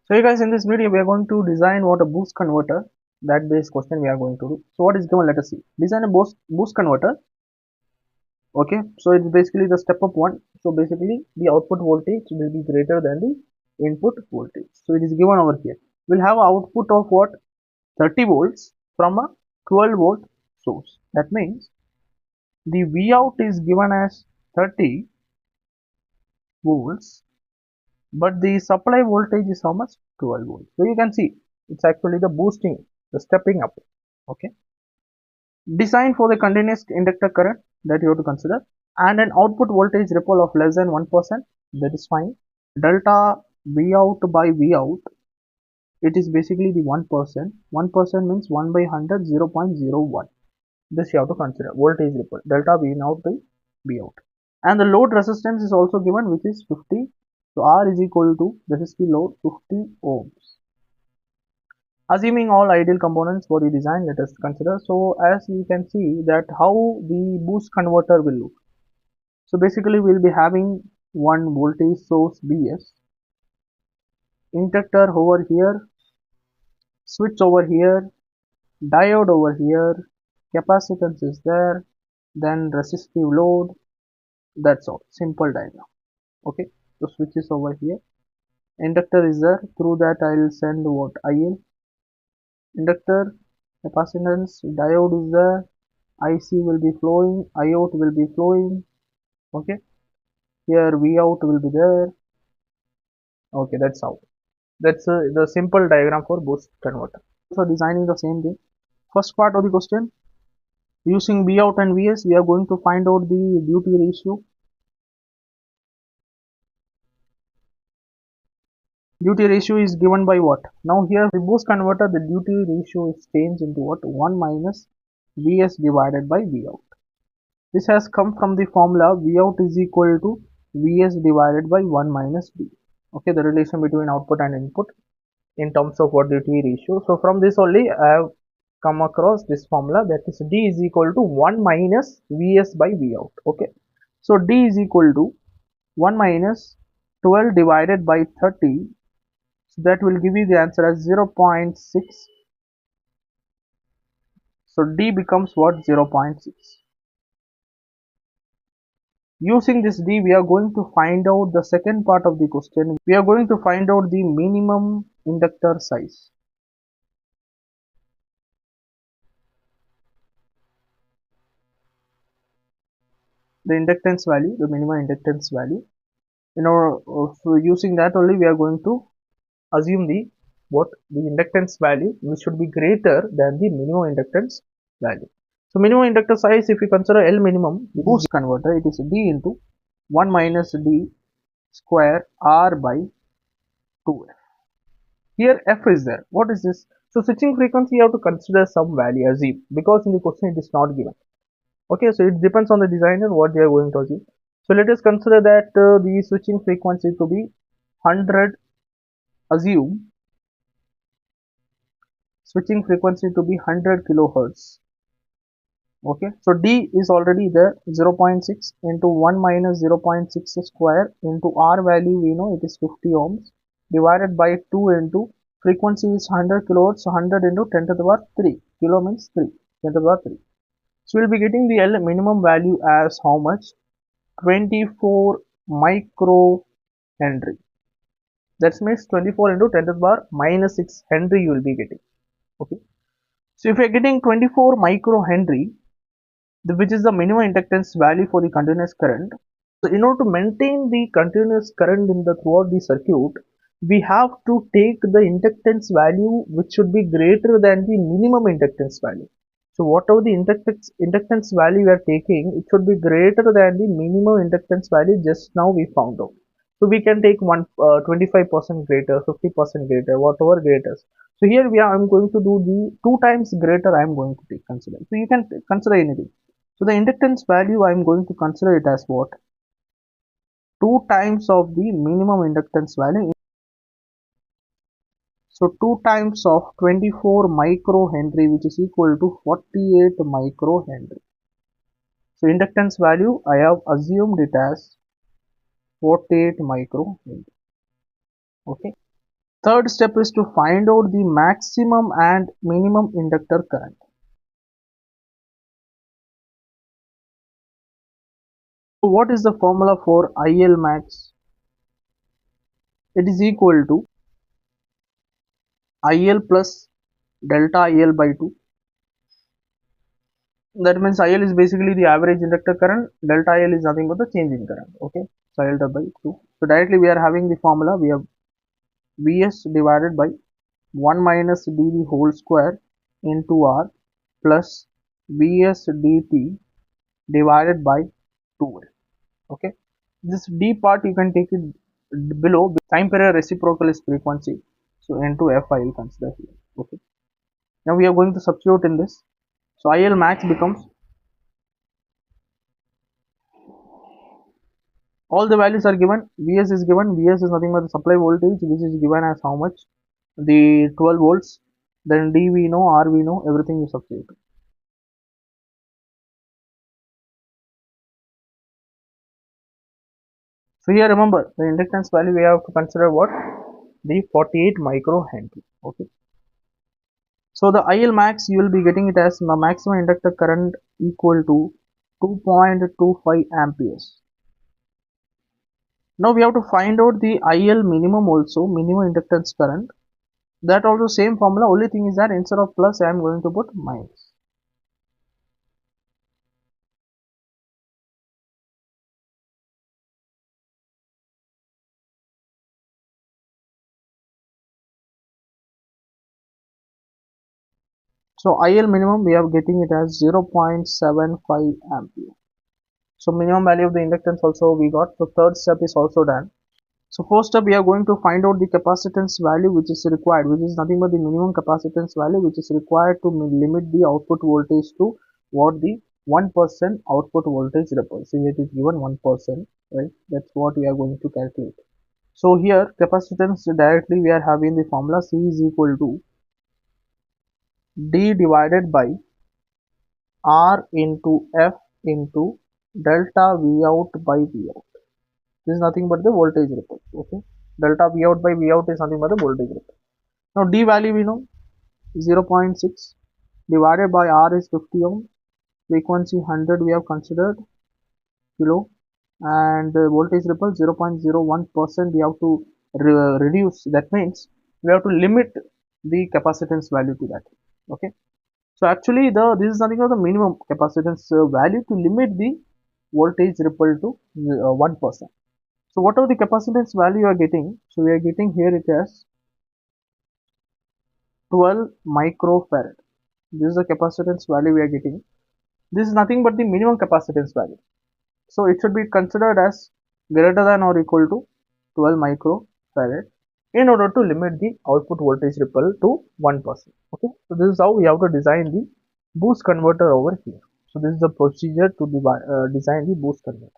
So hey guys, in this video we are going to design what a boost converter. That base question we are going to do. So what is given? Let us see. Design a boost converter. Okay, so it's basically the step up one. So basically the output voltage will be greater than the input voltage. So it is given over here. We'll have output of what? 30 volts from a 12 volt source. That means the V out is given as 30 volts, but the supply voltage is how much? 12 volts. So you can see it's actually the boosting, the stepping up. Okay, design for the continuous inductor current that you have to consider, and an output voltage ripple of less than 1%. That is fine. Delta V out by V out, it is basically the 1%. 1% means 1 by 100, 0.01. This you have to consider. Voltage ripple, delta V out by V out. And the load resistance is also given, which is 50. So R is equal to, this is the load, 50 ohms. Assuming all ideal components for the design, let us consider. So as you can see that how the boost converter will look. So basically we'll be having one voltage source BS, inductor over here, switch over here, diode over here, capacitance is there, then resistive load. That's all. Simple diagram. Okay. So switch is over here. Inductor is there. Through that I'll send what? IL. Inductor, capacitance, diode is there. IC will be flowing. IOUT will be flowing. Okay. Here V out will be there. Okay. That's how. That's the simple diagram for boost converter. So designing the same thing. First part of the question. Using V out and Vs, we are going to find out the duty ratio. Duty ratio is given by what? Now here the boost converter, the duty ratio is changed into what? 1 minus Vs divided by V out. This has come from the formula V out is equal to Vs divided by 1 minus V. Okay, the relation between output and input in terms of what duty ratio. So from this only I have come across this formula, that is D is equal to 1 minus Vs by V out. Okay, so D is equal to 1 minus 12 divided by 30. So that will give you the answer as 0.6. So D becomes what? 0.6. Using this D, we are going to find out the second part of the question. We are going to find out the minimum inductor size. The inductance value, the minimum inductance value. So using that only we are going to assume the inductance value, which should be greater than the minimum inductance value. So minimum inductor size, if you consider L minimum, boost converter, it is D into 1 minus D square R by 2F. Here F is there. What is this? So switching frequency you have to consider some value, assume, because in the question it is not given. Okay, so it depends on the designer what they are going to assume. So let us consider that the switching frequency to be 100. Assume switching frequency to be 100 kilohertz. Okay, so D is already there, 0.6 into 1 minus 0.6 square into R value, we know it is 50 ohms, divided by 2 into frequency is 100 kilohertz, so 100 into 10 to the power 3, kilo means 3, 10 to the power 3. So we'll be getting the L minimum value as how much? 24 micro Henry. That means 24 into 10 to the power minus 6 Henry you will be getting. Okay, so if you are getting 24 micro Henry, which is the minimum inductance value for the continuous current. So in order to maintain the continuous current in the throughout the circuit, we have to take the inductance value which should be greater than the minimum inductance value. So whatever the inductance value we are taking, it should be greater than the minimum inductance value just now we found out. So we can take 25% greater, 50% greater, whatever greater. So here I'm going to do the 2 times greater I am going to take consider. So you can consider anything. So the inductance value I am going to consider it as what? 2 times of the minimum inductance value. So 2 times of 24 microhenry, which is equal to 48 microhenry. So inductance value I have assumed it as 48 microhenry. Okay. Third step is to find out the maximum and minimum inductor current. So what is the formula for IL max? It is equal to IL plus delta IL by 2. That means IL is basically the average inductor current, delta IL is nothing but the change in current. Okay, so IL by 2. So directly we are having the formula, we have Vs divided by 1 minus dV whole square into R plus Vs dt divided by 2. Okay, this D part you can take it below. Time period reciprocal is frequency, so into F I will consider here. Okay, now we are going to substitute in this. So IL max becomes, all the values are given. Vs is given. Vs is nothing but the supply voltage, which is given as how much? The 12 volts. Then D we know, R we know, everything is substituted. So here remember the inductance value we have to consider what? The 48 microhenry. Okay. So the IL max you will be getting it as the maximum inductor current equal to 2.25 amperes. Now we have to find out the IL minimum also, minimum inductance current. That also same formula, only thing is that instead of plus I am going to put minus. So IL minimum we are getting it as 0.75 ampere. So minimum value of the inductance also we got. So third step is also done. So first step we are going to find out the capacitance value which is required, which is nothing but the minimum capacitance value which is required to limit the output voltage to what the 1% output voltage ripple. So it is given 1%, right? That's what we are going to calculate. So here capacitance directly we are having the formula C is equal to D divided by R into F into delta V out by V out. This is nothing but the voltage ripple. Okay. Delta V out by V out is nothing but the voltage ripple. Now D value we know 0.6 divided by R is 50 ohm. Frequency 100 we have considered kilo, and voltage ripple 0.01% we have to reduce. That means we have to limit the capacitance value to that. Okay. So actually this is nothing but the minimum capacitance value to limit the voltage ripple to 1%. So whatever the capacitance value you are getting, so we are getting here it as 12 microfarad. This is the capacitance value we are getting. This is nothing but the minimum capacitance value. So it should be considered as greater than or equal to 12 microfarad in order to limit the output voltage ripple to 1%. Okay, so this is how we have to design the boost converter over here. So this is the procedure to design the boost converter.